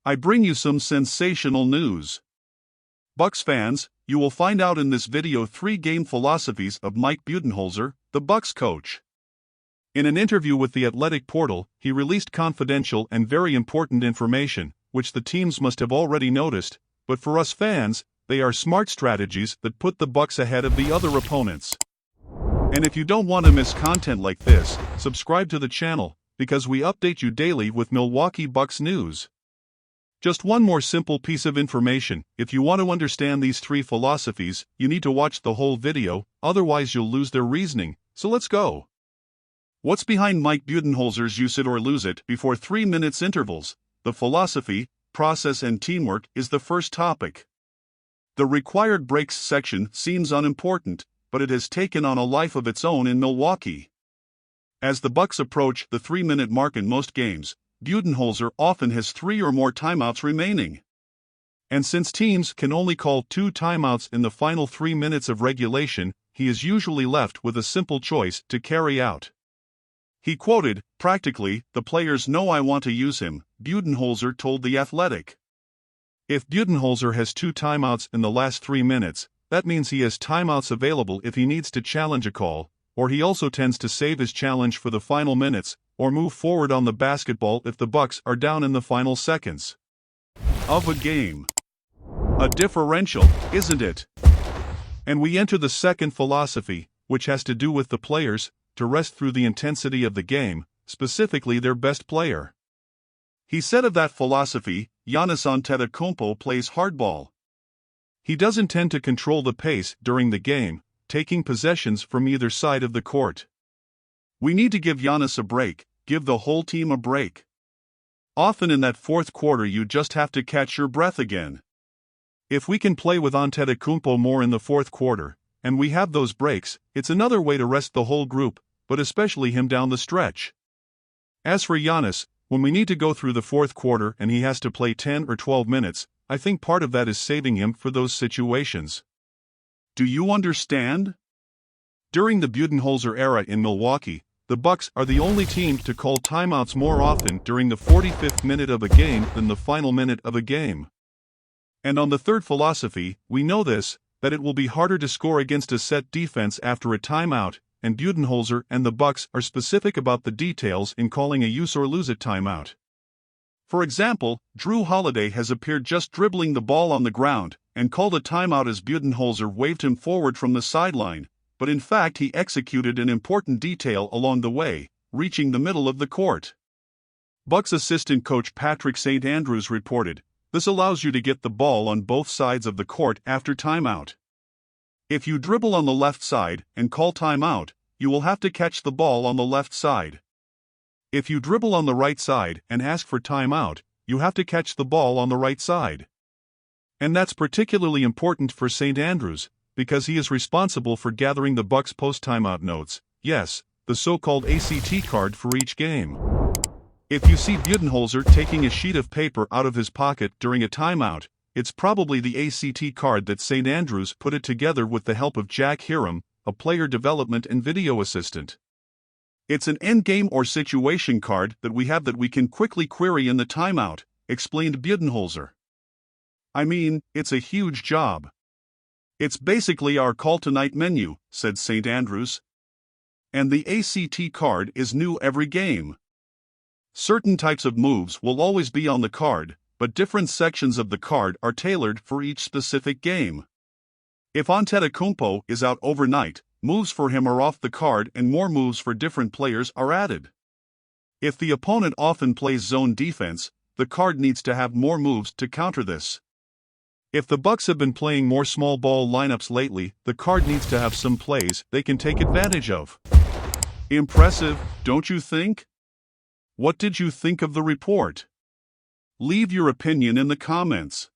I bring you some sensational news. Bucks fans, you will find out in this video 3 game philosophies of Mike Budenholzer, the Bucks coach. In an interview with the Athletic Portal, he released confidential and very important information, which the teams must have already noticed, but for us fans, they are smart strategies that put the Bucks ahead of the other opponents. And if you don't want to miss content like this, subscribe to the channel, because we update you daily with Milwaukee Bucks news. Just one more simple piece of information: if you want to understand these 3 philosophies, you need to watch the whole video, otherwise you'll lose their reasoning, so let's go. What's behind Mike Budenholzer's use it or lose it before 3 minutes intervals? The philosophy, process and teamwork is the first topic. The required breaks section seems unimportant, but it has taken on a life of its own in Milwaukee. As the Bucks approach the 3-minute mark in most games, Budenholzer often has 3 or more timeouts remaining. And since teams can only call 2 timeouts in the final 3 minutes of regulation, he is usually left with a simple choice to carry out. He quoted, "Practically, the players know I want to use him," Budenholzer told The Athletic. If Budenholzer has 2 timeouts in the last 3 minutes, that means he has timeouts available if he needs to challenge a call, or he also tends to save his challenge for the final minutes, or move forward on the basketball if the Bucks are down in the final seconds of a game. A differential, isn't it? And we enter the second philosophy, which has to do with the players, to rest through the intensity of the game, specifically their best player. He said of that philosophy, Giannis Antetokounmpo plays hardball. He doesn't tend to control the pace during the game, taking possessions from either side of the court. We need to give Giannis a break, give the whole team a break. Often in that fourth quarter you just have to catch your breath again. If we can play with Antetokounmpo more in the fourth quarter, and we have those breaks, it's another way to rest the whole group, but especially him down the stretch. As for Giannis, when we need to go through the fourth quarter and he has to play 10 or 12 minutes, I think part of that is saving him for those situations. Do you understand? During the Budenholzer era in Milwaukee, the Bucks are the only team to call timeouts more often during the 45th minute of a game than the final minute of a game. And on the third philosophy, we know this, that it will be harder to score against a set defense after a timeout, and Budenholzer and the Bucks are specific about the details in calling a use or lose it timeout. For example, Jrue Holiday has appeared just dribbling the ball on the ground, and called a timeout as Budenholzer waved him forward from the sideline, but in fact he executed an important detail along the way, reaching the middle of the court. Bucks assistant coach Patrick St. Andrews reported, "This allows you to get the ball on both sides of the court after timeout. If you dribble on the left side and call timeout, you will have to catch the ball on the left side. If you dribble on the right side and ask for timeout, you have to catch the ball on the right side." And that's particularly important for St. Andrews, because he is responsible for gathering the Bucks' post-timeout notes, yes, the so-called ACT card for each game. If you see Budenholzer taking a sheet of paper out of his pocket during a timeout, it's probably the ACT card that St. Andrews put it together with the help of Jack Hiram, a player development and video assistant. "It's an endgame or situation card that we have that we can quickly query in the timeout," explained Budenholzer. "I mean, it's a huge job. It's basically our call tonight menu," said St. Andrews. "And the ACT card is new every game. Certain types of moves will always be on the card, but different sections of the card are tailored for each specific game. If Antetokounmpo is out overnight, moves for him are off the card and more moves for different players are added. If the opponent often plays zone defense, the card needs to have more moves to counter this. If the Bucks have been playing more small ball lineups lately, the card needs to have some plays they can take advantage of." Impressive, don't you think? What did you think of the report? Leave your opinion in the comments.